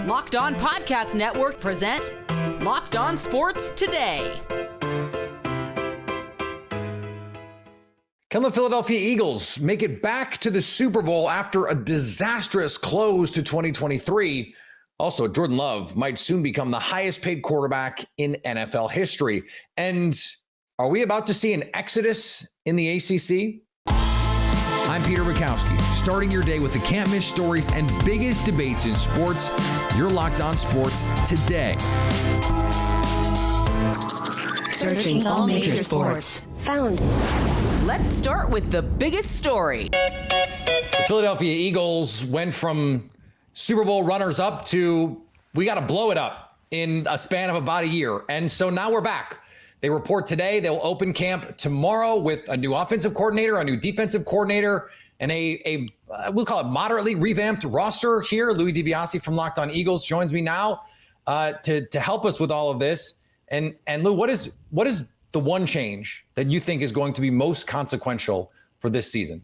Locked On Podcast Network presents Locked On Sports Today. Can the Philadelphia Eagles make it back to the Super Bowl after a disastrous close to 2023? Also, Jordan Love might soon become the highest paid quarterback in NFL history. And are we about to see an exodus in the ACC? I'm Peter Bukowski, starting your day with the can't miss stories and biggest debates in sports. You're Locked On Sports Today. Searching all major sports. Found. Let's start with the biggest story. The Philadelphia Eagles went from Super Bowl runners-up to we got to blow it up in a span of about a year. And so now we're back. They report today they'll open camp tomorrow with a new offensive coordinator, a new defensive coordinator, and we'll call it moderately revamped roster here. Louis DiBiase from Locked On Eagles joins me now to help us with all of this. And Lou, what is the one change that you think is going to be most consequential for this season?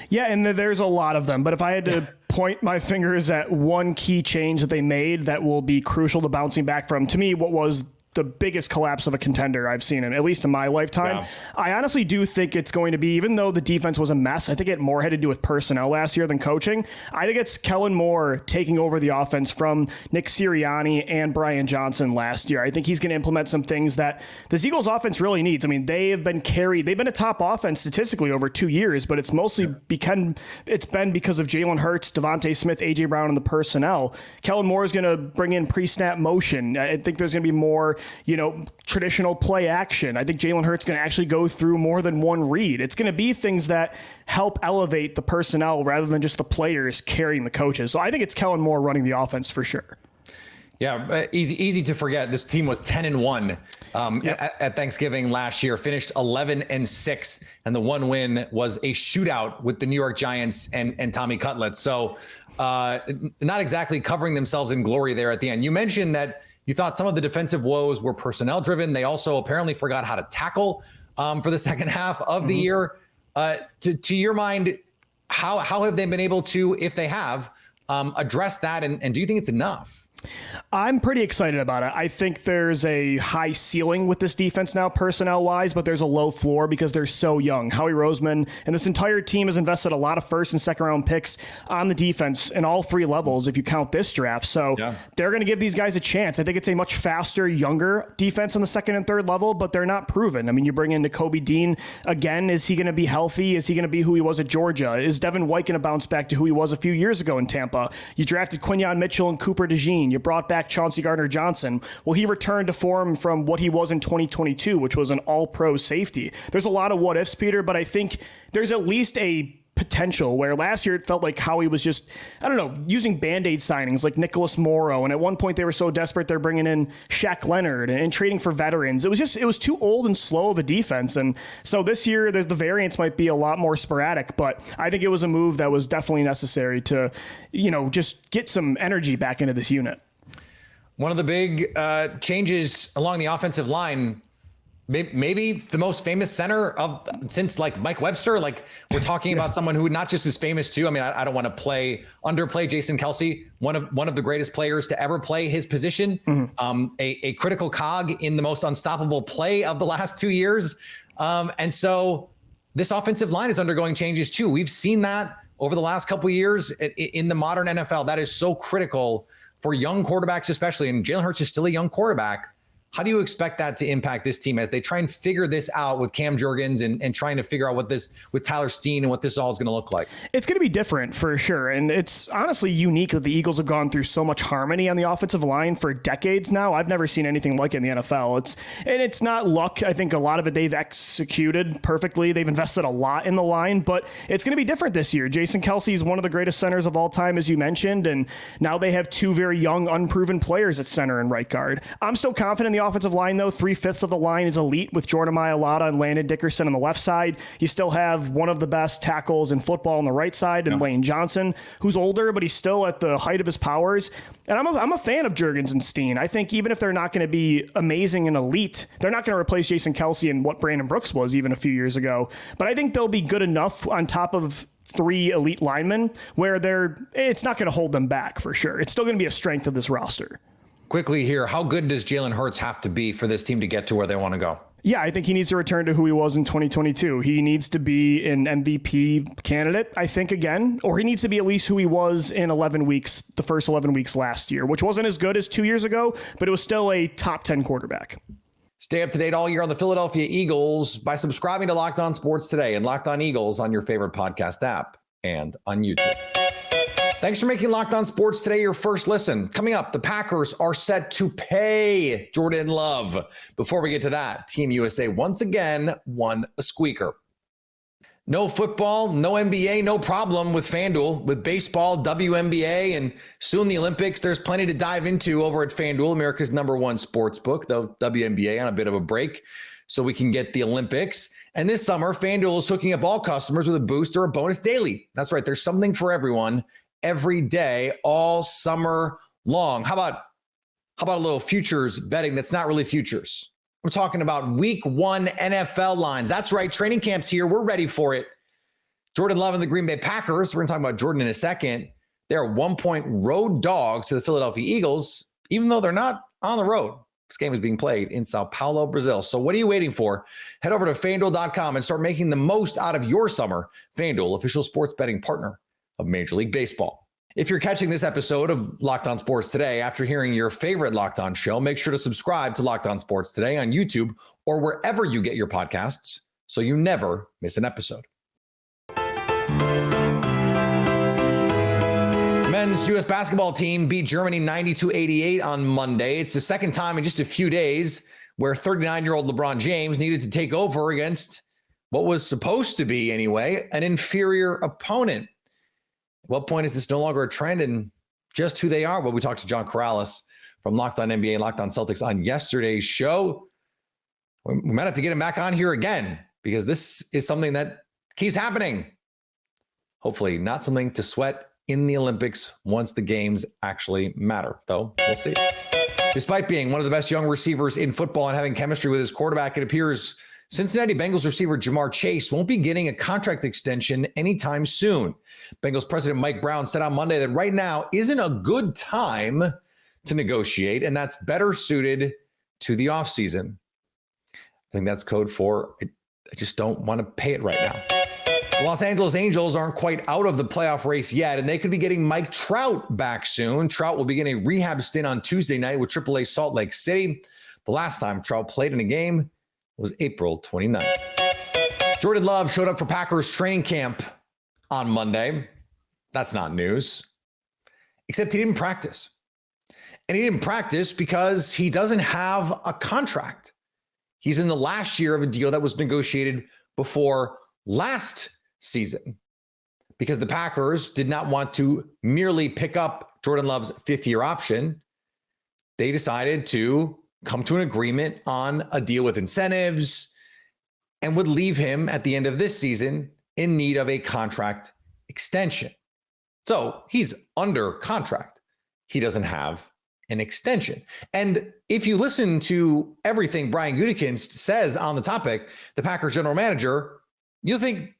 Yeah, and there's a lot of them. But if I had to point my fingers at one key change that they made that will be crucial to bouncing back from, to me, what was the biggest collapse of a contender I've seen, at least in my lifetime. Yeah. I honestly do think it's going to be, even though the defense was a mess, I think it more had to do with personnel last year than coaching. I think it's Kellen Moore taking over the offense from Nick Sirianni and Brian Johnson last year. I think he's going to implement some things that this Eagles offense really needs. I mean, they've been a top offense statistically over 2 years, but it's mostly been because of Jalen Hurts, Devontae Smith, A.J. Brown, and the personnel. Kellen Moore is going to bring in pre-snap motion. I think there's going to be more traditional play action. I think Jalen Hurts is going to actually go through more than one read. It's going to be things that help elevate the personnel rather than just the players carrying the coaches. So I think it's Kellen Moore running the offense for sure. Yeah, easy to forget. This team was 10-1 at Thanksgiving last year, finished 11-6, and the one win was a shootout with the New York Giants and Tommy Cutlets. So not exactly covering themselves in glory there at the end. You mentioned that you thought some of the defensive woes were personnel driven. They also apparently forgot how to tackle for the second half of the year. To your mind, how have they been able to, if they have, address that? And do you think it's enough? I'm pretty excited about it. I think there's a high ceiling with this defense now, personnel-wise, but there's a low floor because they're so young. Howie Roseman and this entire team has invested a lot of first and second round picks on the defense in all three levels, if you count this draft. So they're going to give these guys a chance. I think it's a much faster, younger defense on the second and third level, but they're not proven. I mean, you bring in Nakobe Dean again. Is he going to be healthy? Is he going to be who he was at Georgia? Is Devin White going to bounce back to who he was a few years ago in Tampa? You drafted Quinyon Mitchell and Cooper DeJean. You brought back Chauncey Gardner-Johnson. Well, he returned to form from what he was in 2022, which was an all-pro safety. There's a lot of what-ifs, Peter, but I think there's at least a potential where last year it felt like Howie was just, using Band-Aid signings like Nicholas Morrow. And at one point they were so desperate they're bringing in Shaq Leonard and trading for veterans. It was too old and slow of a defense. And so this year the variance might be a lot more sporadic, but I think it was a move that was definitely necessary to, just get some energy back into this unit. One of the big changes along the offensive line, maybe the most famous center since like Mike Webster. Like we're talking about someone who not just is famous too. I mean, I don't want to underplay Jason Kelce, one of the greatest players to ever play his position, a critical cog in the most unstoppable play of the last 2 years. And so this offensive line is undergoing changes too. We've seen that over the last couple of years in the modern NFL. That is so critical for young quarterbacks, especially, and Jalen Hurts is still a young quarterback. How do you expect that to impact this team as they try and figure this out with Cam Jurgens and trying to figure out what this with Tyler Steen and what this all is going to look like? It's going to be different for sure. And it's honestly unique that the Eagles have gone through so much harmony on the offensive line for decades now. I've never seen anything like it in the NFL. It's not luck. I think a lot of it they've executed perfectly. They've invested a lot in the line, but it's going to be different this year. Jason Kelce is one of the greatest centers of all time, as you mentioned. And now they have two very young, unproven players at center and right guard. I'm still confident in the offensive line, though. 3/5 of the line is elite with Jordan Mailata and Landon Dickerson on the left side. You still have one of the best tackles in football on the right side, and Lane Johnson, who's older, but he's still at the height of his powers. And I'm a fan of Jurgens and Steen. I think even if they're not going to be amazing and elite, they're not going to replace Jason Kelce and what Brandon Brooks was even a few years ago. But I think they'll be good enough on top of 3 elite linemen where it's not going to hold them back for sure. It's still going to be a strength of this roster. Quickly here, how good does Jalen Hurts have to be for this team to get to where they want to go? Yeah, I think he needs to return to who he was in 2022. He needs to be an MVP candidate, I think, again, or he needs to be at least who he was in 11 weeks, the first 11 weeks last year, which wasn't as good as 2 years ago, but it was still a top 10 quarterback. Stay up to date all year on the Philadelphia Eagles by subscribing to Locked On Sports Today and Locked On Eagles on your favorite podcast app and on YouTube. Thanks for making Locked On Sports Today your first listen. Coming up, the Packers are set to pay Jordan Love. Before we get to that, Team USA once again won a squeaker. No football, no NBA, no problem with FanDuel. With baseball, WNBA, and soon the Olympics, there's plenty to dive into over at FanDuel, America's #1 sports book, though WNBA on a bit of a break so we can get the Olympics. And this summer, FanDuel is hooking up all customers with a boost or a bonus daily. That's right, there's something for everyone every day, all summer long. How about a little futures betting that's not really futures? We're talking about week 1 NFL lines. That's right. Training camp's here. We're ready for it. Jordan Love and the Green Bay Packers. We're going to talk about Jordan in a second. They're 1-point road dogs to the Philadelphia Eagles, even though they're not on the road. This game is being played in Sao Paulo, Brazil. So what are you waiting for? Head over to FanDuel.com and start making the most out of your summer. FanDuel, official sports betting partner of Major League Baseball. If you're catching this episode of Locked On Sports Today after hearing your favorite Locked On show, make sure to subscribe to Locked On Sports Today on YouTube or wherever you get your podcasts so you never miss an episode. Men's U.S. basketball team beat Germany 92-88 on Monday. It's the second time in just a few days where 39-year-old LeBron James needed to take over against what was supposed to be, anyway, an inferior opponent. At what point is this no longer a trend and just who they are? Well, we talked to John Corrales from Locked On NBA and Locked On Celtics on yesterday's show. We might have to get him back on here again because this is something that keeps happening. Hopefully not something to sweat in the Olympics once the games actually matter, though we'll see. Despite being one of the best young receivers in football and having chemistry with his quarterback, it appears Cincinnati Bengals receiver Jamar Chase won't be getting a contract extension anytime soon. Bengals president Mike Brown said on Monday that right now isn't a good time to negotiate, and that's better suited to the offseason. I think that's code for I just don't want to pay it right now. The Los Angeles Angels aren't quite out of the playoff race yet, and they could be getting Mike Trout back soon. Trout will begin a rehab stint on Tuesday night with AAA Salt Lake City. The last time Trout played in a game was April 29th. Jordan Love showed up for Packers training camp on Monday. That's not news, except he didn't practice. And he didn't practice because he doesn't have a contract. He's in the last year of a deal that was negotiated before last season because the Packers did not want to merely pick up Jordan Love's 5th-year option. They decided to come to an agreement on a deal with incentives and would leave him at the end of this season in need of a contract extension. So he's under contract. He doesn't have an extension. And if you listen to everything Brian Gutekunst says on the topic, the Packers general manager, you'll think,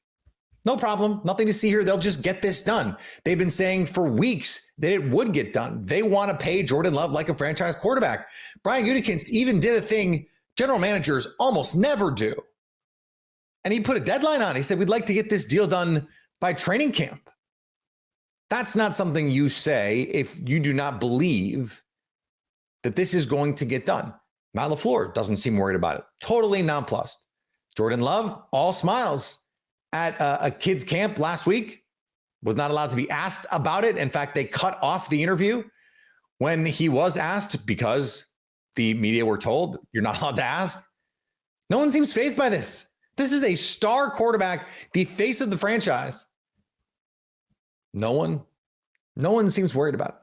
no problem, nothing to see here. They'll just get this done. They've been saying for weeks that it would get done. They want to pay Jordan Love like a franchise quarterback. Brian Gutekunst even did a thing general managers almost never do. And he put a deadline on it. He said, we'd like to get this deal done by training camp. That's not something you say if you do not believe that this is going to get done. Matt LaFleur doesn't seem worried about it. Totally nonplussed. Jordan Love, all smiles at a kids camp last week, was not allowed to be asked about it. In fact, they cut off the interview when he was asked because the media were told you're not allowed to ask. No one seems fazed by this. This is a star quarterback, the face of the franchise. No one seems worried about it.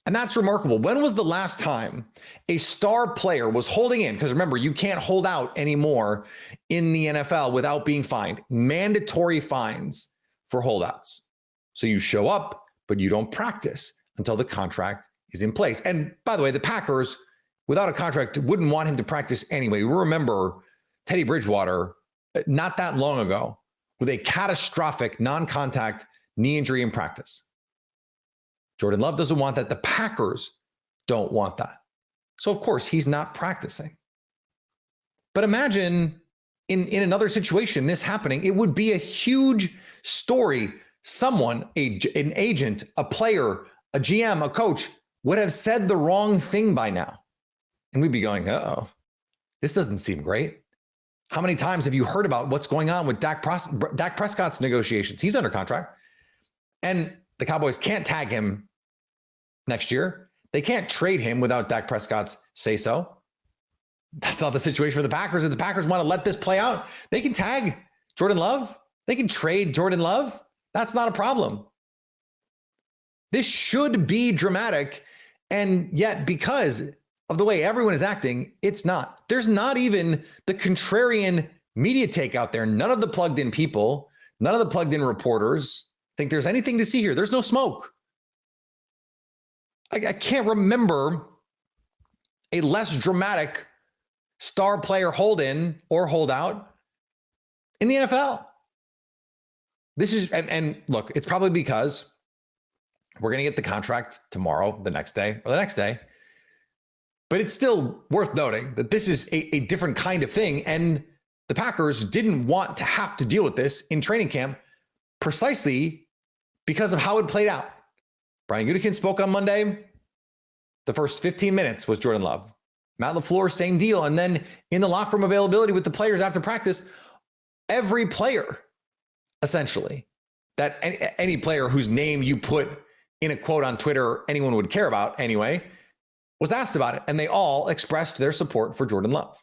And that's remarkable. When was the last time a star player was holding in? Because remember, you can't hold out anymore in the NFL without being fined. Mandatory fines for holdouts. So you show up, but you don't practice until the contract is in place. And by the way, the Packers, without a contract, wouldn't want him to practice anyway. We remember Teddy Bridgewater, not that long ago, with a catastrophic non-contact knee injury in practice. Jordan Love doesn't want that. The Packers don't want that. So, of course, he's not practicing. But imagine in another situation, this happening, it would be a huge story. Someone, an agent, a player, a GM, a coach would have said the wrong thing by now. And we'd be going, uh-oh, this doesn't seem great. How many times have you heard about what's going on with Dak Prescott's negotiations? He's under contract. And the Cowboys can't tag him next year. They can't trade him without Dak Prescott's say-so. That's not the situation for the Packers. If the Packers want to let this play out, they can tag Jordan Love. They can trade Jordan Love. That's not a problem. This should be dramatic. And yet, because of the way everyone is acting, it's not. There's not even the contrarian media take out there. None of the plugged in people, none of the plugged in reporters think there's anything to see here. There's no smoke. I can't remember a less dramatic star player hold in or hold out in the NFL. This is, and look, it's probably because we're going to get the contract tomorrow, the next day, or the next day. But it's still worth noting that this is a different kind of thing. And the Packers didn't want to have to deal with this in training camp precisely because of how it played out. Brian Gutekunst spoke on Monday. The first 15 minutes was Jordan Love. Matt LaFleur, same deal. And then in the locker room availability with the players after practice, every player, essentially, that any player whose name you put in a quote on Twitter anyone would care about anyway, was asked about it. And they all expressed their support for Jordan Love.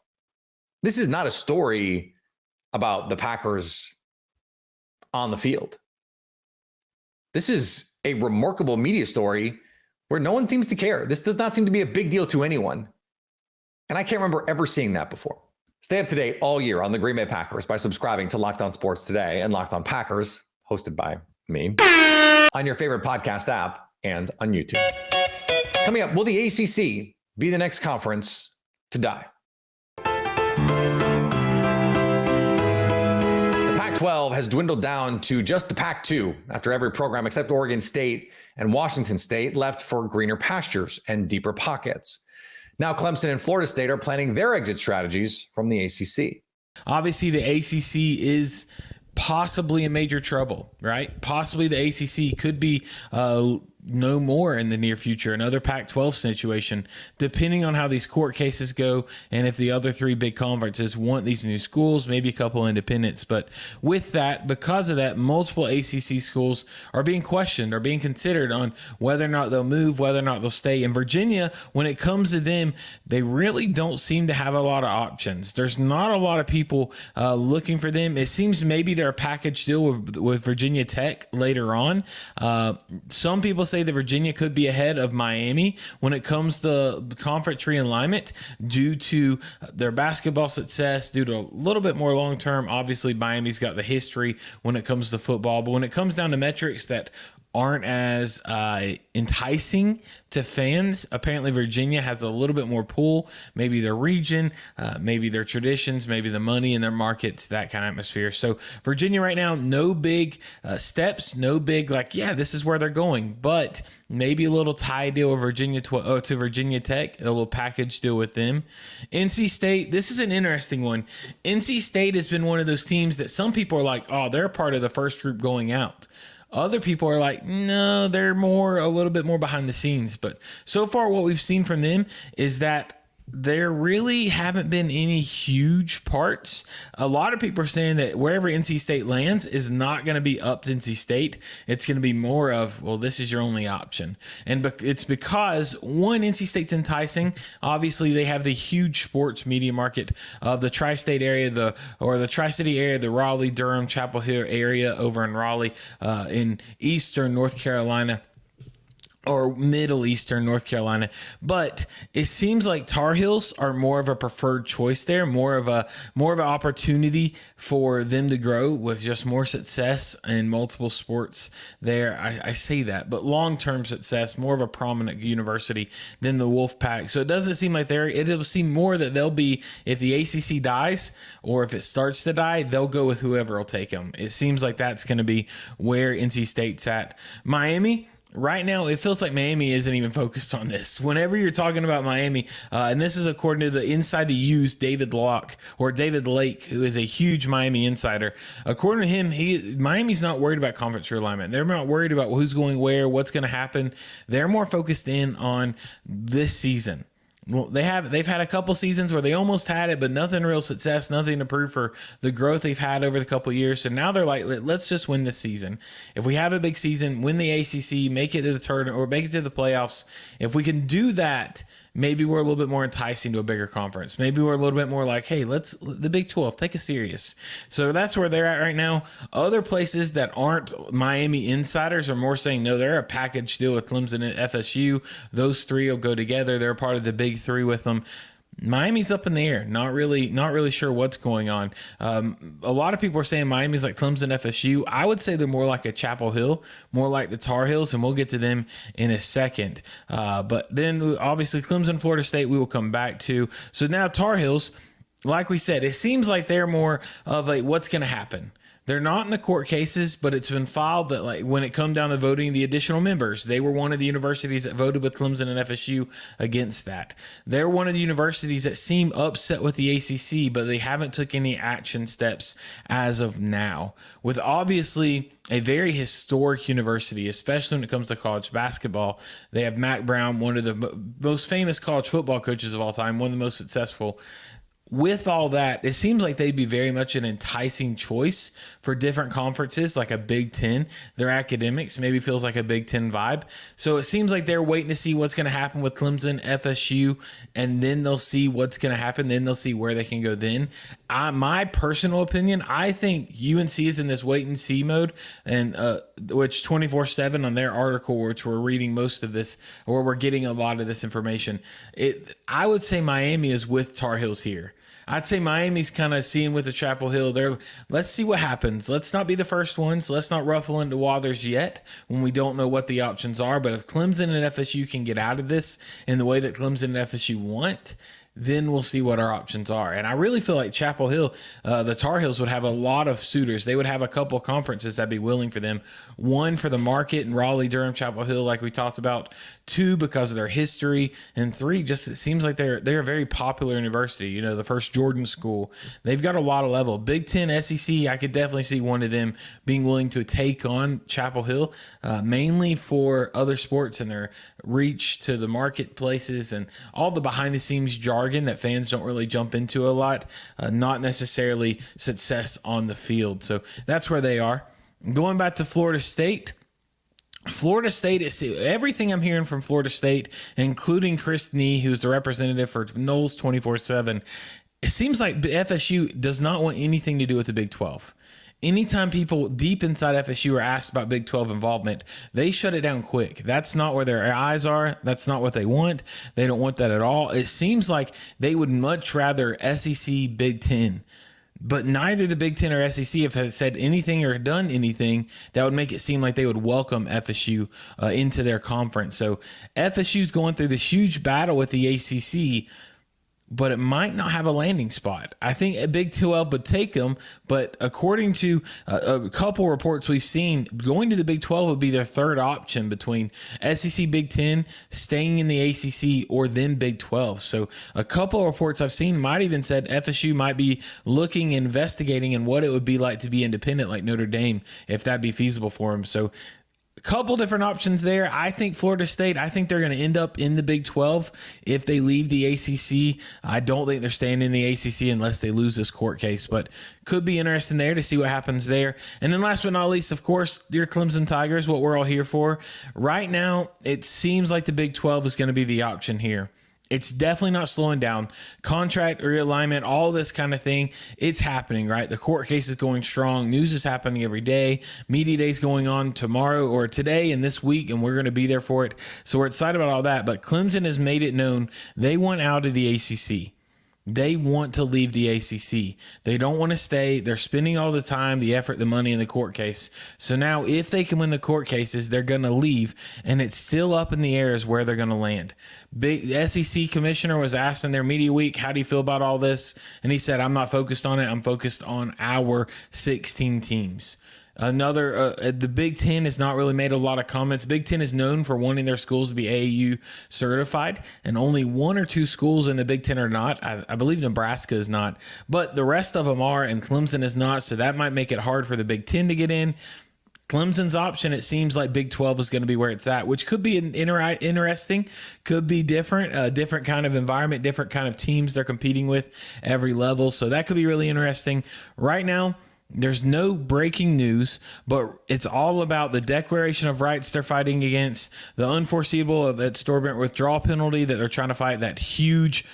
This is not a story about the Packers on the field. This is a remarkable media story where no one seems to care. This does not seem to be a big deal to anyone. And I can't remember ever seeing that before. Stay up to date all year on the Green Bay Packers by subscribing to Locked On Sports Today and Locked On Packers, hosted by me, on your favorite podcast app and on YouTube. Coming up, will the ACC be the next conference to die? The Pac-12 has dwindled down to just the Pac-2 after every program except Oregon State and Washington State left for greener pastures and deeper pockets. Now Clemson and Florida State are planning their exit strategies from the ACC. Obviously, the ACC is possibly in major trouble, right? Possibly the ACC could be no more in the near future, another Pac-12 situation, depending on how these court cases go and if the other three big conferences want these new schools, maybe a couple independents. But with that, because of that, multiple ACC schools are being questioned, are being considered on whether or not they'll move, whether or not they'll stay. In Virginia, when it comes to them, they really don't seem to have a lot of options. There's not a lot of people looking for them. It seems maybe they're a package deal with Virginia Tech later on. Some people say that Virginia could be ahead of Miami when it comes to conference realignment due to their basketball success, due to a little bit more long-term. Obviously, Miami's got the history when it comes to football, but when it comes down to metrics that aren't as enticing to fans, apparently Virginia has a little bit more pull, maybe their region, maybe their traditions, maybe the money in their markets, that kind of atmosphere. So Virginia right now, no big steps, no big this is where they're going, but maybe a little tie deal with Virginia to Virginia Tech, a little package deal with them. NC State, this is an interesting one. NC State has been one of those teams that some people are like, oh, they're part of the first group going out. Other people are like, no, they're a little bit more behind the scenes. But so far, what we've seen from them is that there really haven't been any huge parts. A lot of people are saying that wherever NC State lands is not going to be up to NC State. It's going to be more of, well, this is your only option. And it's because, one, NC State's enticing. Obviously, they have the huge sports media market of the tri-state area, the tri-city area, the Raleigh, Durham, Chapel Hill area over in Raleigh, in eastern North Carolina. or Middle Eastern North Carolina. But it seems like Tar Heels are more of a preferred choice there, more of an opportunity for them to grow with just more success in multiple sports there. I say that, but long-term success, more of a prominent university than the Wolfpack. So it doesn't seem like it'll seem more that they'll be, if the ACC dies or if it starts to die, they'll go with whoever will take them. It seems like that's going to be where NC State's at. Miami, right now, it feels like Miami isn't even focused on this. Whenever you're talking about Miami, and this is according to the Inside the U's David Lake, who is a huge Miami insider. According to him, Miami's not worried about conference realignment. They're not worried about who's going where, what's going to happen. They're more focused in on this season. Well, they've had a couple seasons where they almost had it, but nothing real success, nothing to prove for the growth they've had over the couple of years. So now they're like, let's just win this season. If we have a big season, win the ACC, make it to the tournament or make it to the playoffs. If we can do that, maybe we're a little bit more enticing to a bigger conference. Maybe we're a little bit more like, hey, the Big 12, take it serious. So that's where they're at right now. Other places that aren't Miami insiders are more saying, no, they're a package deal with Clemson and FSU. Those three will go together. They're a part of the Big Three with them. Miami's up in the air. Not really sure what's going on. A lot of people are saying Miami's like Clemson, FSU. I would say they're more like a Chapel Hill, more like the Tar Heels, and we'll get to them in a second. But then obviously Clemson, Florida State, we will come back to. So now Tar Heels, like we said, it seems like they're more of a what's going to happen. They're not in the court cases, but it's been filed that like when it come down to voting the additional members, they were one of the universities that voted with Clemson and FSU against that. They're one of the universities that seem upset with the ACC, but they haven't took any action steps as of now. With obviously a very historic university, especially when it comes to college basketball. They have Mack Brown, one of the most famous college football coaches of all time, one of the most successful. With all that, it seems like they'd be very much an enticing choice for different conferences, like a Big Ten. Their academics maybe feels like a Big Ten vibe. So it seems like they're waiting to see what's going to happen with Clemson, FSU, and then they'll see what's going to happen. Then they'll see where they can go then. My personal opinion, I think UNC is in this wait and see mode, and which 24/7 on their article, which we're reading most of this, or we're getting a lot of this information. I would say Miami is with Tar Heels here. I'd say Miami's kind of seeing with the Chapel Hill. Let's see what happens. Let's not be the first ones. Let's not ruffle into waters yet when we don't know what the options are. But if Clemson and FSU can get out of this in the way that Clemson and FSU want, then we'll see what our options are. And I really feel like Chapel Hill, the Tar Heels would have a lot of suitors. They would have a couple of conferences that'd be willing for them. One, for the market in Raleigh, Durham, Chapel Hill, like we talked about. Two, because of their history. And three, just it seems like they're a very popular university. You know, the first Jordan school. They've got a lot of level. Big Ten, SEC, I could definitely see one of them being willing to take on Chapel Hill, mainly for other sports and their reach to the marketplaces and all the behind-the-scenes jargon that fans don't really jump into a lot, not necessarily success on the field. So that's where they are. Going back to Florida State, is everything I'm hearing from Florida State, including Chris Nee, who's the representative for Knowles 24/7. It seems like FSU does not want anything to do with the Big 12. Anytime people deep inside FSU are asked about Big 12 involvement, they shut it down quick. That's not where their eyes are. That's not what they want. They don't want that at all. It seems like they would much rather SEC, Big 10. But neither the Big Ten or SEC have said anything or done anything that would make it seem like they would welcome FSU into their conference. So FSU's going through this huge battle with the ACC, but it might not have a landing spot. I think a Big 12 would take them, but according to a couple reports we've seen, going to the Big 12 would be their third option between SEC, Big 10, staying in the ACC, or then Big 12. So a couple of reports I've seen might even said FSU might be looking, investigating, and what it would be like to be independent like Notre Dame, if that'd be feasible for them. So a couple different options there. I think Florida State, I think they're going to end up in the Big 12 if they leave the ACC. I don't think they're staying in the ACC unless they lose this court case, but could be interesting there to see what happens there. And then last but not least, of course, your Clemson Tigers, what we're all here for. Right now, it seems like the Big 12 is going to be the option here. It's definitely not slowing down. Contract realignment, all this kind of thing, it's happening, right? The court case is going strong. News is happening every day. Media day is going on tomorrow or today and this week, and we're going to be there for it. So we're excited about all that. But Clemson has made it known they want out of the ACC. They want to leave the ACC. They don't want to stay. They're spending all the time, the effort, the money in the court case. So now if they can win the court cases, they're going to leave, and it's still up in the air as where they're going to land. The SEC commissioner was asked in their media week, how do you feel about all this? And he said, I'm not focused on it. I'm focused on our 16 teams. The Big Ten has not really made a lot of comments. Big Ten is known for wanting their schools to be AAU certified, and only 1 or 2 schools in the Big Ten are not. I believe Nebraska is not, but the rest of them are, and Clemson is not, so that might make it hard for the Big Ten to get in. Clemson's option, it seems like Big 12 is going to be where it's at, which could be interesting, could be different, a different kind of environment, different kind of teams they're competing with every level, so that could be really interesting. Right now, there's no breaking news, but it's all about the Declaration of Rights they're fighting against, the unforeseeable of exorbitant withdrawal penalty that they're trying to fight, that huge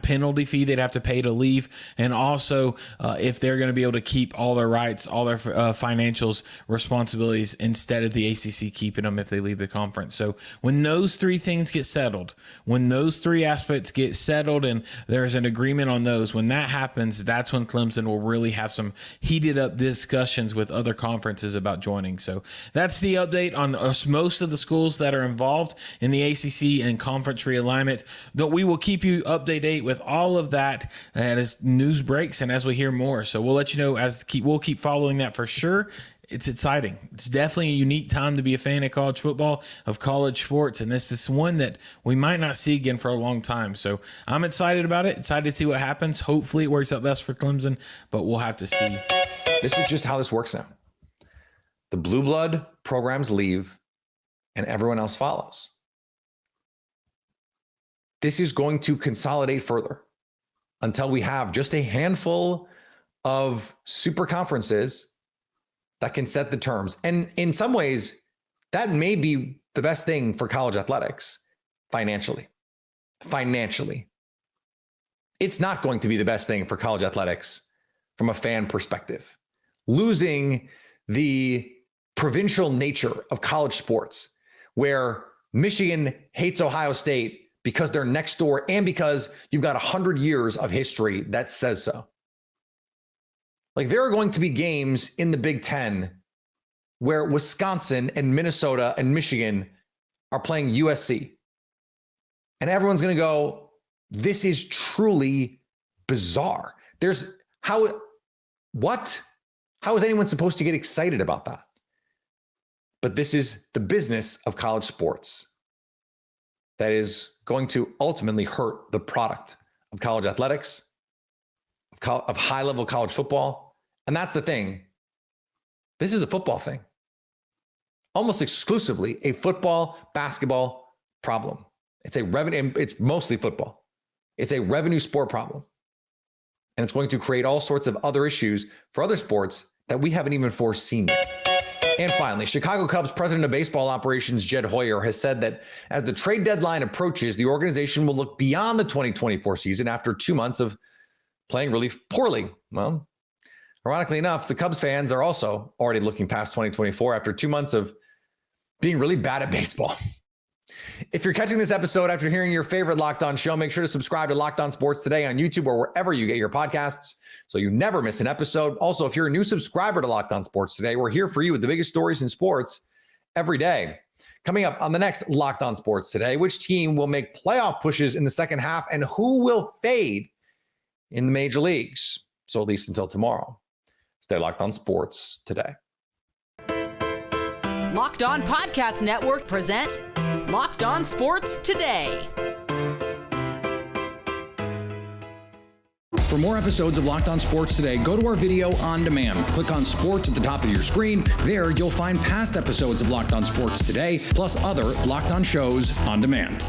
penalty fee they'd have to pay to leave, and also if they're going to be able to keep all their rights, all their financials, responsibilities, instead of the ACC keeping them if they leave the conference. So when those 3 things get settled, when those 3 aspects get settled and there's an agreement on those, when that happens, that's when Clemson will really have some heated up discussions with other conferences about joining. So that's the update on most of the schools that are involved in the ACC and conference realignment. But we will keep you up-to-date with all of that as news breaks and as we hear more. So we'll let you know we'll keep following that for sure. It's exciting. It's definitely a unique time to be a fan of college football, of college sports, and this is one that we might not see again for a long time. So I'm excited about it, excited to see what happens. Hopefully it works out best for Clemson, but we'll have to see. This is just how this works now. The blue blood programs leave and everyone else follows. This is going to consolidate further until we have just a handful of super conferences that can set the terms. And in some ways, that may be the best thing for college athletics financially. It's not going to be the best thing for college athletics from a fan perspective. Losing the provincial nature of college sports, where Michigan hates Ohio State because they're next door and because you've got 100 years of history that says so. Like, there are going to be games in the Big Ten where Wisconsin and Minnesota and Michigan are playing USC. And everyone's going to go, this is truly bizarre. How is anyone supposed to get excited about that? But this is the business of college sports that is going to ultimately hurt the product of college athletics, of high-level college football. And that's the thing. This is a football thing. Almost exclusively a football, basketball problem. It's mostly football. It's a revenue sport problem. And it's going to create all sorts of other issues for other sports that we haven't even foreseen yet. And finally, Chicago Cubs president of baseball operations, Jed Hoyer, has said that as the trade deadline approaches, the organization will look beyond the 2024 season after 2 months of playing really poorly. Well, ironically enough, the Cubs fans are also already looking past 2024 after 2 months of being really bad at baseball. If you're catching this episode after hearing your favorite Locked On show, make sure to subscribe to Locked On Sports Today on YouTube or wherever you get your podcasts so you never miss an episode. Also, if you're a new subscriber to Locked On Sports Today, we're here for you with the biggest stories in sports every day. Coming up on the next Locked On Sports Today, which team will make playoff pushes in the second half and who will fade in the major leagues? So at least until tomorrow. Stay locked on sports today. Locked On Podcast Network presents Locked On Sports Today. For more episodes of Locked On Sports Today, go to our video on demand. Click on sports at the top of your screen. There, you'll find past episodes of Locked On Sports Today, plus other Locked On shows on demand.